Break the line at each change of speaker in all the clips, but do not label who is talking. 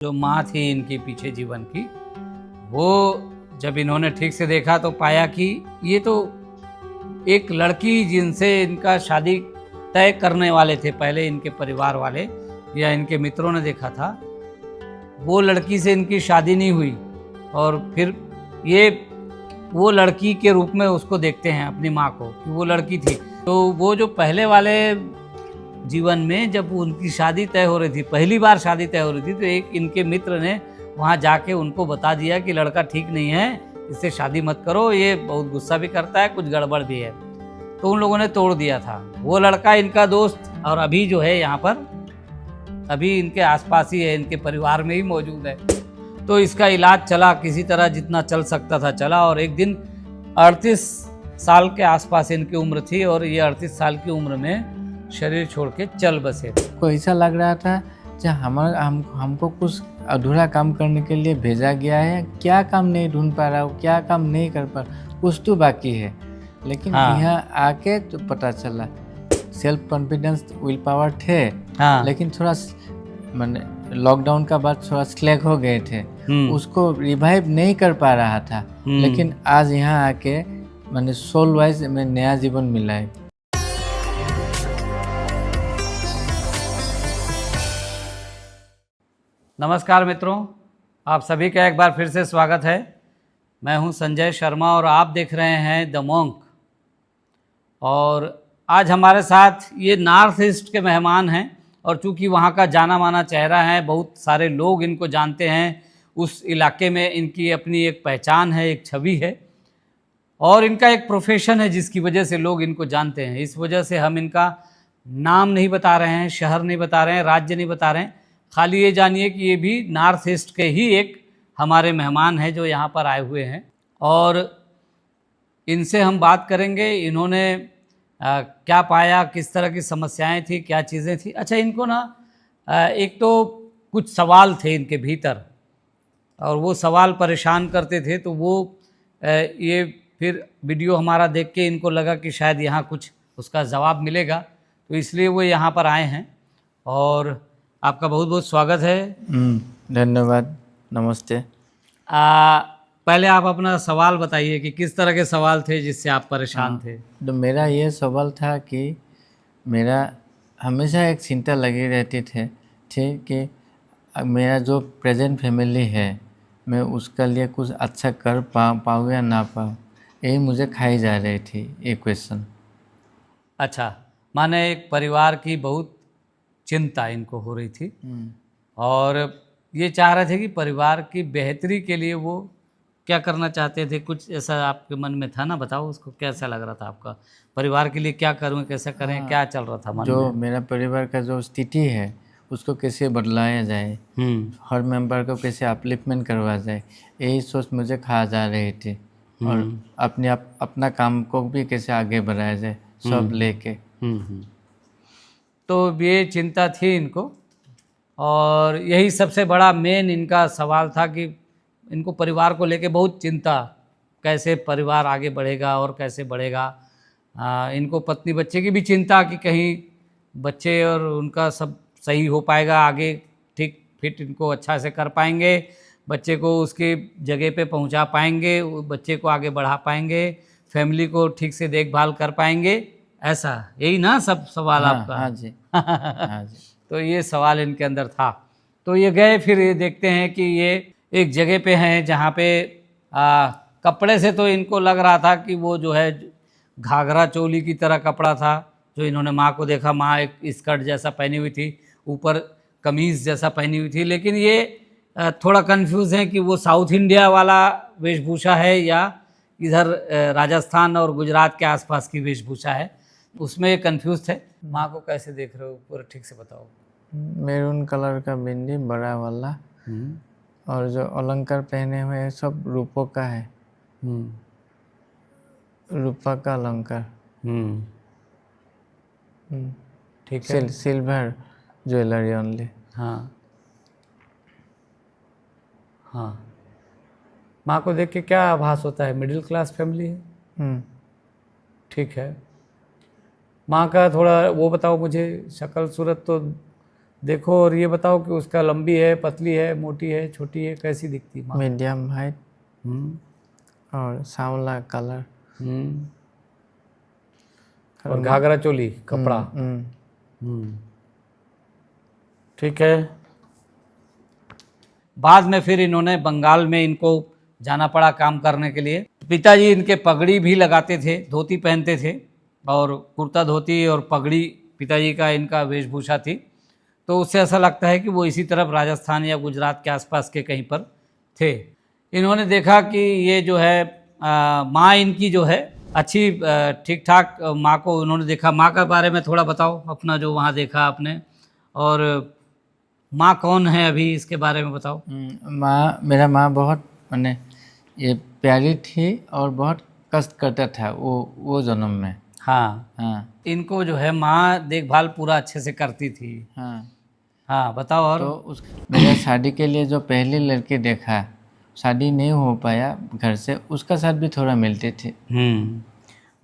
जो माँ थी इनके पीछे जीवन की, वो जब इन्होंने ठीक से देखा तो पाया कि ये तो एक लड़की जिनसे इनका शादी तय करने वाले थे पहले इनके परिवार वाले या इनके मित्रों ने देखा था, वो लड़की से इनकी शादी नहीं हुई और फिर ये वो लड़की के रूप में उसको देखते हैं अपनी माँ को कि वो लड़की थी। तो वो जो पहले वाले जीवन में जब उनकी शादी तय हो रही थी, पहली बार शादी तय हो रही थी, तो एक इनके मित्र ने वहाँ जाके उनको बता दिया कि लड़का ठीक नहीं है, इससे शादी मत करो, ये बहुत गुस्सा भी करता है, कुछ गड़बड़ भी है। तो उन लोगों ने तोड़ दिया था। वो लड़का इनका दोस्त और अभी जो है यहाँ पर अभी इनके आसपास ही है, इनके परिवार में ही मौजूद है। तो इसका इलाज चला किसी तरह, जितना चल सकता था चला, और एक दिन 38 साल के आसपास इनकी उम्र थी और ये 38 साल की उम्र में शरीर छोड़ के चल बसे।
को ऐसा लग रहा था जब हमको कुछ अधूरा काम करने के लिए भेजा गया है, क्या काम नहीं ढूंढ पा रहा हूँ, क्या काम नहीं कर पा रहा, कुछ तो बाकी है। लेकिन यहाँ आके तो पता चला सेल्फ कॉन्फिडेंस, विल पावर थे, लेकिन थोड़ा मैंने लॉकडाउन का बाद थोड़ा स्लैक हो गए थे, उसको रिवाइव नहीं कर पा रहा था। लेकिन आज यहाँ आके मैंने सोल वाइज में नया जीवन मिला है।
नमस्कार मित्रों, आप सभी का एक बार फिर से स्वागत है। मैं हूं संजय शर्मा और आप देख रहे हैं द मॉन्क। और आज हमारे साथ ये नॉर्थ ईस्ट के मेहमान हैं और चूंकि वहां का जाना माना चेहरा है, बहुत सारे लोग इनको जानते हैं, उस इलाके में इनकी अपनी एक पहचान है, एक छवि है और इनका एक प्रोफेशन है जिसकी वजह से लोग इनको जानते हैं। इस वजह से हम इनका नाम नहीं बता रहे हैं, शहर नहीं बता रहे हैं, राज्य नहीं बता रहे हैं, खाली ये जानिए कि ये भी नॉर्थ ईस्ट के ही एक हमारे मेहमान हैं जो यहाँ पर आए हुए हैं और इनसे हम बात करेंगे। इन्होंने क्या पाया, किस तरह की समस्याएं थी, क्या चीज़ें थी। अच्छा, इनको ना एक तो कुछ सवाल थे इनके भीतर और वो सवाल परेशान करते थे, तो वो ये फिर वीडियो हमारा देख के इनको लगा कि शायद यहाँ कुछ उसका जवाब मिलेगा, तो इसलिए वो यहाँ पर आए हैं और आपका बहुत बहुत स्वागत है।
धन्यवाद, नमस्ते।
पहले आप अपना सवाल बताइए कि किस तरह के सवाल थे जिससे आप परेशान थे।
तो मेरा ये सवाल था कि मेरा हमेशा एक चिंता लगी रहती थी कि मेरा जो प्रेजेंट फैमिली है, मैं उसका लिए कुछ अच्छा कर पाऊँ या ना पाऊँ, यही मुझे खाई जा रही थी ये क्वेश्चन।
अच्छा, माने एक परिवार की बहुत चिंता इनको हो रही थी और ये चाह रहे थे कि परिवार की बेहतरी के लिए वो क्या करना चाहते थे। कुछ ऐसा आपके मन में था ना, बताओ उसको, कैसा लग रहा था आपका, परिवार के लिए क्या करूँ, कैसे करें, क्या चल रहा था मन
जो
में?
मेरा परिवार का जो स्थिति है उसको कैसे बदलाया जाए, हर मेंबर को कैसे अपलिफ्टमेंट करवाया जाए, यही सोच मुझे खा जा रही थी। और अपना काम को भी कैसे आगे बढ़ाया जाए, सब लेके।
तो ये चिंता थी इनको और यही सबसे बड़ा मेन इनका सवाल था कि इनको परिवार को लेके बहुत चिंता, कैसे परिवार आगे बढ़ेगा और कैसे बढ़ेगा। इनको पत्नी बच्चे की भी चिंता कि कहीं बच्चे और उनका सब सही हो पाएगा, आगे ठीक फिट इनको अच्छा से कर पाएंगे, बच्चे को उसके जगह पे पहुंचा पाएंगे, बच्चे को आगे बढ़ा पाएंगे, फैमिली को ठीक से देखभाल कर पाएंगे, ऐसा यही ना सब सवाल आपका?
हाँ जी। हाँ जी।
तो ये सवाल इनके अंदर था। तो ये गए, फिर ये देखते हैं कि ये एक जगह पे हैं जहाँ पे कपड़े से तो इनको लग रहा था कि वो जो है घाघरा चोली की तरह कपड़ा था। जो इन्होंने माँ को देखा, माँ एक स्कर्ट जैसा पहनी हुई थी, ऊपर कमीज़ जैसा पहनी हुई थी, लेकिन ये थोड़ा कंफ्यूज है कि वो साउथ इंडिया वाला वेशभूषा है या इधर राजस्थान और गुजरात के आसपास की वेशभूषा है, उसमें कंफ्यूज थे। माँ को कैसे देख रहे हो, पूरा ठीक से बताओ।
मैरून कलर का बिंदी बड़ा वाला, और जो अलंकार पहने हुए हैं सब रूपों का है, रूपा का अलंकार।
ठीक है,
सिल्वर ज्वेलरी ओनली।
हाँ हाँ। माँ को देख के क्या आभास होता है, मिडिल क्लास फैमिली है? ठीक है। माँ का थोड़ा वो बताओ मुझे, शक्ल सूरत तो देखो और ये बताओ कि उसका लंबी है, पतली है, मोटी है, छोटी है, कैसी दिखती माँ?
मीडियम हाइट
हम्म
और सांवला कलर।
हम्म। और घाघरा चोली कपड़ा। हम्म। ठीक है। बाद में फिर इन्होंने बंगाल में इनको जाना पड़ा काम करने के लिए। पिताजी इनके पगड़ी भी लगाते थे, धोती पहनते थे, और कुर्ता धोती और पगड़ी पिताजी का इनका वेशभूषा थी। तो उससे ऐसा लगता है कि वो इसी तरफ राजस्थान या गुजरात के आसपास के कहीं पर थे। इन्होंने देखा कि ये जो है माँ इनकी जो है अच्छी ठीक ठाक माँ को उन्होंने देखा। माँ के बारे में थोड़ा बताओ अपना, जो वहाँ देखा आपने, और माँ कौन है अभी इसके बारे में बताओ।
मेरा माँ बहुत मैंने ये प्यारी थी और बहुत कष्ट करता था वो जन्म में।
हाँ
हाँ
इनको जो है माँ देखभाल पूरा अच्छे से करती थी।
हाँ।
हाँ बताओ। और
तो मेरा शादी के लिए जो पहली लड़की देखा, शादी नहीं हो पाया घर से, उसका साथ भी थोड़ा मिलते थे।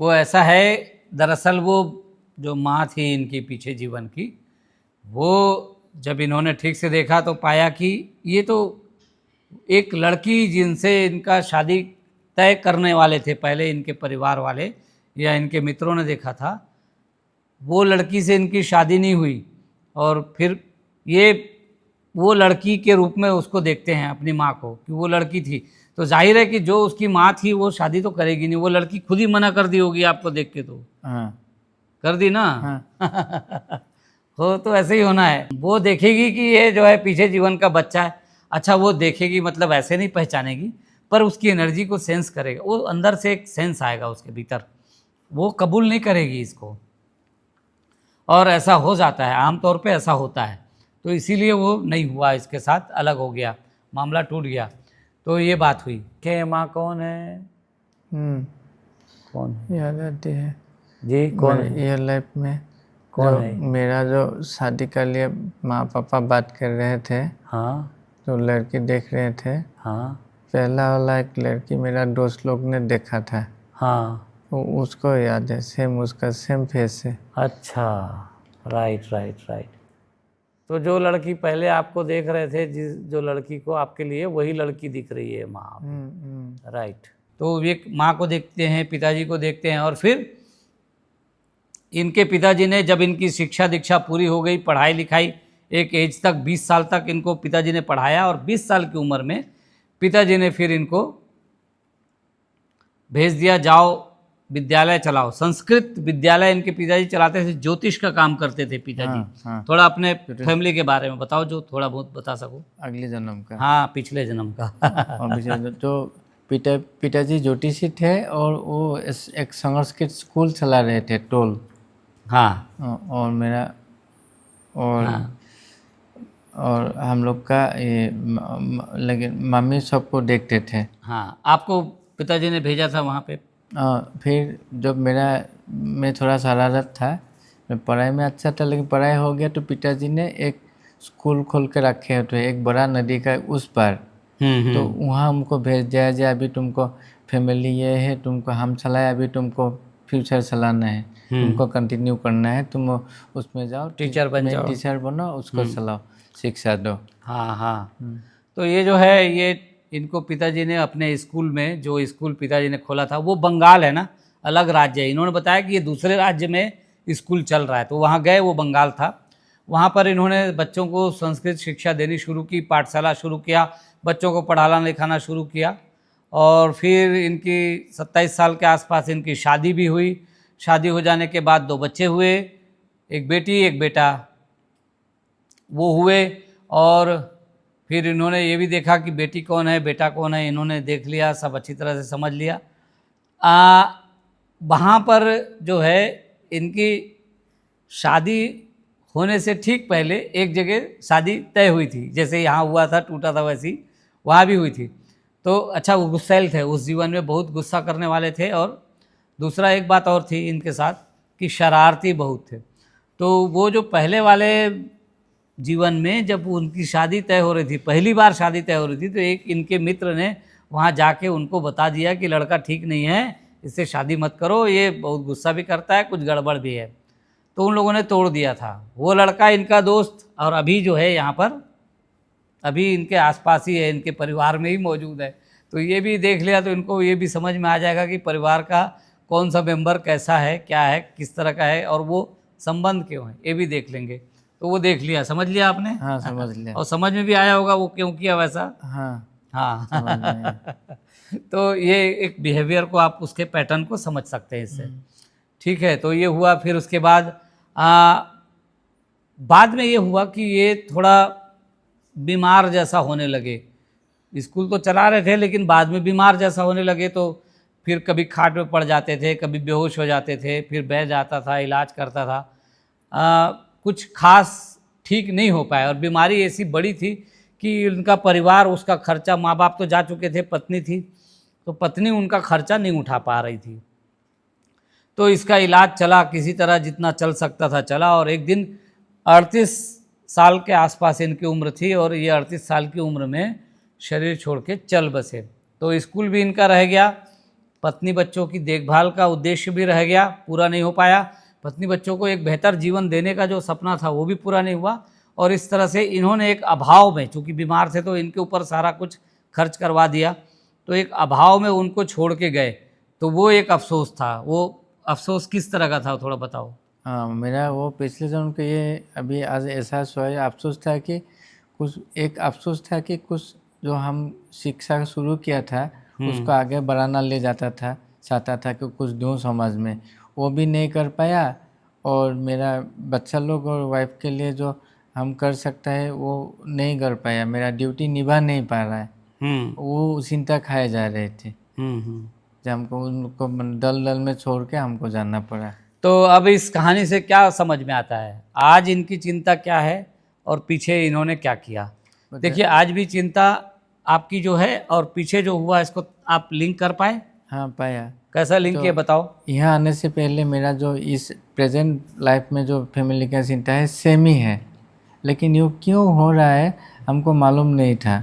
वो ऐसा है, दरअसल वो जो माँ थी इनकी पीछे जीवन की, वो जब इन्होंने ठीक से देखा तो पाया कि ये तो एक लड़की जिनसे इनका शादी तय करने वाले थे पहले इनके परिवार वाले या इनके मित्रों ने देखा था, वो लड़की से इनकी शादी नहीं हुई, और फिर ये वो लड़की के रूप में उसको देखते हैं अपनी माँ को कि वो लड़की थी। तो जाहिर है कि जो उसकी माँ थी वो शादी तो करेगी नहीं, वो लड़की खुद ही मना कर दी होगी आपको देख के। तो
हाँ
कर दी ना।
हाँ।
हो तो ऐसे ही होना है। वो देखेगी कि ये जो है पीछे जीवन का बच्चा है। अच्छा वो देखेगी मतलब ऐसे नहीं पहचानेगी, पर उसकी एनर्जी को सेंस करेगा, वो अंदर से एक सेंस आएगा उसके भीतर, वो कबूल नहीं करेगी इसको। और ऐसा हो जाता है, आमतौर पे ऐसा होता है। तो इसीलिए वो नहीं हुआ इसके साथ, अलग हो गया, मामला टूट गया। तो ये बात हुई कि माँ कौन है? कौन
याद आती है
जी? कौन है?
रियल लाइफ में
कौन
जो
है?
मेरा जो शादी के लिए माँ पापा बात कर रहे थे,
हाँ
तो लड़की देख रहे थे,
हाँ
पहला वाला एक लड़की मेरा दोस्त लोग ने देखा था,
हाँ।
उसको याद है, सेम उसका सेम फेस है।
अच्छा, राइट राइट राइट। तो जो लड़की पहले आपको देख रहे थे, जो लड़की को आपके लिए, वही लड़की दिख रही है माँ। राइट। तो ये माँ को देखते हैं, पिताजी को देखते हैं, और फिर इनके पिताजी ने जब इनकी शिक्षा दीक्षा पूरी हो गई, पढ़ाई लिखाई एक एज तक 20 साल तक इनको पिताजी ने पढ़ाया, और 20 साल की उम्र में पिताजी ने फिर इनको भेज दिया, जाओ विद्यालय चलाओ। संस्कृत विद्यालय इनके पिताजी चलाते थे, ज्योतिष का काम करते थे पिताजी।
हाँ।
थोड़ा अपने फैमिली के बारे में बताओ, जो थोड़ा बहुत बता सको।
अगले जन्म का।
हाँ पिछले जन्म का।
और तो पिताजी ज्योतिषी थे, और वो एक संस्कृत स्कूल चला रहे थे, टोल।
हाँ।
और मेरा और
हाँ।
और हम लोग का ये लेकिन मम्मी सबको देखते थे।
हाँ आपको पिताजी ने भेजा था वहाँ पे।
फिर जब मैं थोड़ा शरारत था, मैं पढ़ाई में अच्छा था, लेकिन पढ़ाई हो गया तो पिताजी ने एक स्कूल खोल के रखे थे एक बड़ा नदी का उस पार। तो वहाँ हमको भेज दिया जाए, अभी तुमको फैमिली ये है, तुमको हम चलाए, अभी तुमको फ्यूचर चलाना है, तुमको कंटिन्यू करना है, तुम उसमें जाओ,
टीचर बन जाओ,
टीचर बनो, उसको चलाओ, शिक्षा दो।
हाँ हाँ। तो ये जो है, ये इनको पिताजी ने अपने स्कूल में, जो स्कूल पिताजी ने खोला था वो बंगाल है ना, अलग राज्य है। इन्होंने बताया कि ये दूसरे राज्य में स्कूल चल रहा है, तो वहाँ गए, वो बंगाल था। वहाँ पर इन्होंने बच्चों को संस्कृत शिक्षा देनी शुरू की, पाठशाला शुरू किया, बच्चों को पढ़ाना लिखाना शुरू किया। और फिर इनकी 27 साल के आसपास इनकी शादी भी हुई। शादी हो जाने के बाद 2 बच्चे हुए, एक बेटी एक बेटा, वो हुए। और फिर इन्होंने ये भी देखा कि बेटी कौन है बेटा कौन है, इन्होंने देख लिया, सब अच्छी तरह से समझ लिया। वहाँ पर जो है इनकी शादी होने से ठीक पहले एक जगह शादी तय हुई थी, जैसे यहाँ हुआ था, टूटा था, वैसी वहाँ भी हुई थी। तो अच्छा, वो गुस्सैल थे, उस जीवन में बहुत गुस्सा करने वाले थे। और दूसरा एक बात और थी इनके साथ कि शरारती बहुत थे। तो वो जो पहले वाले जीवन में जब उनकी शादी तय हो रही थी, पहली बार शादी तय हो रही थी, तो एक इनके मित्र ने वहाँ जाके उनको बता दिया कि लड़का ठीक नहीं है, इससे शादी मत करो, ये बहुत गुस्सा भी करता है, कुछ गड़बड़ भी है। तो उन लोगों ने तोड़ दिया था। वो लड़का इनका दोस्त और अभी जो है यहाँ पर अभी इनके आसपास ही है, इनके परिवार में ही मौजूद है। तो ये भी देख लिया तो इनको ये भी समझ में आ जाएगा कि परिवार का कौन सा मेंबर कैसा है, क्या है, किस तरह का है और वो संबंध क्यों है, ये भी देख लेंगे। तो वो देख लिया, समझ लिया आपने?
हाँ, समझ लिया।
और समझ में भी आया होगा वो क्यों किया वैसा।
हाँ,
हाँ
समझ में आया।
तो ये एक बिहेवियर को आप उसके पैटर्न को समझ सकते हैं इससे। ठीक है, तो ये हुआ। फिर उसके बाद में ये हुआ कि ये थोड़ा बीमार जैसा होने लगे। स्कूल तो चला रहे थे लेकिन बाद में बीमार जैसा होने लगे। तो फिर कभी खाट में पड़ जाते थे, कभी बेहोश हो जाते थे, फिर बह जाता था, इलाज करता था। कुछ खास ठीक नहीं हो पाया और बीमारी ऐसी बड़ी थी कि उनका परिवार, उसका खर्चा, माँ बाप तो जा चुके थे, पत्नी थी, तो पत्नी उनका खर्चा नहीं उठा पा रही थी। तो इसका इलाज चला किसी तरह, जितना चल सकता था चला। और एक दिन 38 साल के आसपास इनकी उम्र थी और ये 38 साल की उम्र में शरीर छोड़ के चल बसे। तो स्कूल भी इनका रह गया, पत्नी बच्चों की देखभाल का उद्देश्य भी रह गया, पूरा नहीं हो पाया। पत्नी बच्चों को एक बेहतर जीवन देने का जो सपना था वो भी पूरा नहीं हुआ। और इस तरह से इन्होंने एक अभाव में, चूँकि बीमार थे तो इनके ऊपर सारा कुछ खर्च करवा दिया, तो एक अभाव में उनको छोड़ के गए। तो वो एक अफसोस था। वो अफसोस किस तरह का था, थोड़ा बताओ।
हाँ, मेरा वो पिछले जन्म के ये अभी आज एहसास हुआ है। अफसोस था कि कुछ जो हम शिक्षा शुरू किया था उसको आगे बढ़ाना ले जाता था, चाहता था कि कुछ दूँ समाज में, वो भी नहीं कर पाया। और मेरा बच्चा लोग और वाइफ के लिए जो हम कर सकता है वो नहीं कर पाया, मेरा ड्यूटी निभा नहीं पा रहा है। वो चिंता खाए जा रहे थे जब हमको उनको दल दल में छोड़ के हमको जाना पड़ा।
तो अब इस कहानी से क्या समझ में आता है, आज इनकी चिंता क्या है और पीछे इन्होंने क्या किया? देखिए, आज भी चिंता आपकी जो है और पीछे जो हुआ, इसको आप लिंक कर पाए?
हाँ, पाया।
कैसा लिंक किया, बताओ।
यहाँ आने से पहले मेरा जो इस प्रेजेंट लाइफ में जो फैमिली का चिंता है सेम ही है, लेकिन ये क्यों हो रहा है हमको मालूम नहीं था।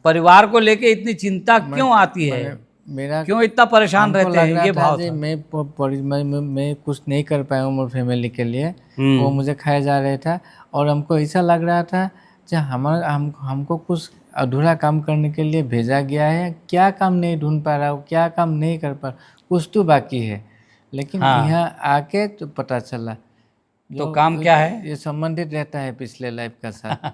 परिवार को लेके इतनी चिंता क्यों आती है,
मेरा
क्यों इतना परेशान रहते हैं, ये भाव था।
मैं कुछ नहीं कर पाया हूँ मेरी फैमिली के लिए, वो मुझे खाया जा रहा था। और हमको ऐसा लग रहा था कि हमको कुछ अधूरा काम करने के लिए भेजा गया है, क्या काम नहीं ढूंढ पा रहा हूँ, क्या काम नहीं कर पा, कुछ तो बाकी है। लेकिन यहाँ आके तो पता चला
तो काम क्या है,
ये संबंधित रहता है पिछले लाइफ का साथ।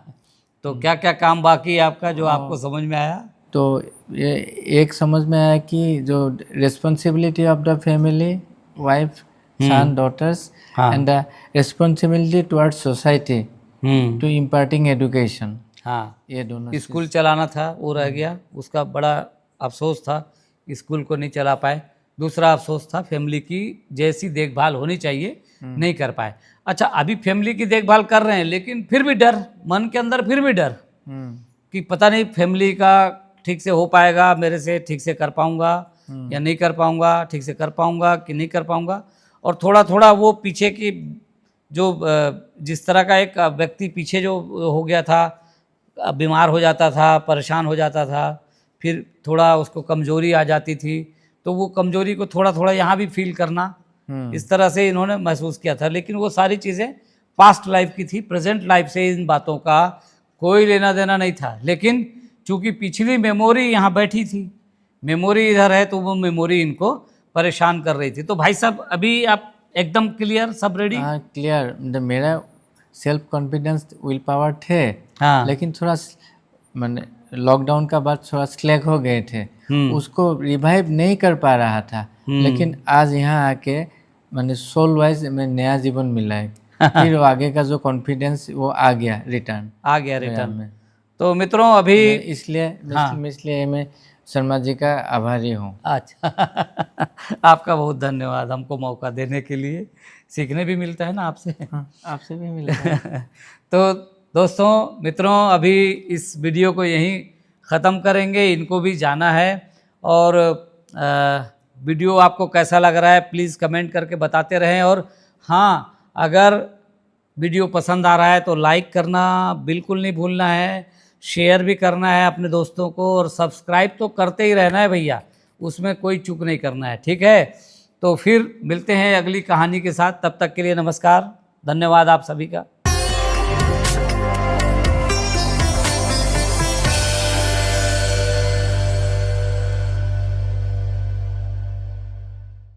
तो क्या क्या काम बाकी है आपका जो आपको समझ में आया?
तो ये एक समझ में आया कि जो responsibility of the family, wife, son, daughters, and the responsibility towards society to imparting education.
हाँ,
ये दोनों
स्कूल चलाना था वो रह गया, उसका बड़ा अफसोस था, स्कूल को नहीं चला पाए। दूसरा अफसोस था फैमिली की जैसी देखभाल होनी चाहिए नहीं कर पाए। अच्छा, अभी फैमिली की देखभाल कर रहे हैं लेकिन फिर भी डर, मन के अंदर फिर भी डर कि पता नहीं फैमिली का ठीक से हो पाएगा, मेरे से ठीक से कर पाऊंगा या नहीं कर पाऊंगा, ठीक से कर पाऊंगा कि नहीं कर पाऊंगा। और थोड़ा थोड़ा वो पीछे की जो जिस तरह का एक व्यक्ति पीछे जो हो गया था, बीमार हो जाता था, परेशान हो जाता था, फिर थोड़ा उसको कमजोरी आ जाती थी, तो वो कमजोरी को थोड़ा थोड़ा यहाँ भी फील करना, इस तरह से इन्होंने महसूस किया था। लेकिन वो सारी चीज़ें पास्ट लाइफ की थी, प्रेजेंट लाइफ से इन बातों का कोई लेना देना नहीं था। लेकिन चूंकि पिछली मेमोरी यहाँ बैठी थी, मेमोरी इधर है, तो वो मेमोरी इनको परेशान कर रही थी। तो भाई साहब, अभी आप एकदम क्लियर, सब रेडी?
हाँ, क्लियर। मेरा सेल्फ कॉन्फिडेंस, विल पावर थे, लेकिन थोड़ा मैंने लॉकडाउन का बाद थोड़ा स्लैक हो गए थे, उसको रिवाइव नहीं कर पा रहा था। लेकिन आज यहाँ आके मैंने सोल वाइज में नया जीवन मिला है। फिर आगे का जो कॉन्फिडेंस वो आ गया रिटर्न में।
तो मित्रों, अभी
इसलिए मैं शर्मा जी का आभारी हूँ।
अच्छा आपका बहुत धन्यवाद हमको मौका देने के लिए, सीखने भी मिलता है ना आपसे।
आपसे भी मिलता है।
तो दोस्तों, मित्रों, अभी इस वीडियो को यहीं ख़त्म करेंगे, इनको भी जाना है। और वीडियो आपको कैसा लग रहा है प्लीज़ कमेंट करके बताते रहें। और हाँ, अगर वीडियो पसंद आ रहा है तो लाइक करना बिल्कुल नहीं भूलना है, शेयर भी करना है अपने दोस्तों को, और सब्सक्राइब तो करते ही रहना है भैया, उसमें कोई चूक नहीं करना है, ठीक है। तो फिर मिलते हैं अगली कहानी के साथ, तब तक के लिए नमस्कार, धन्यवाद आप सभी का।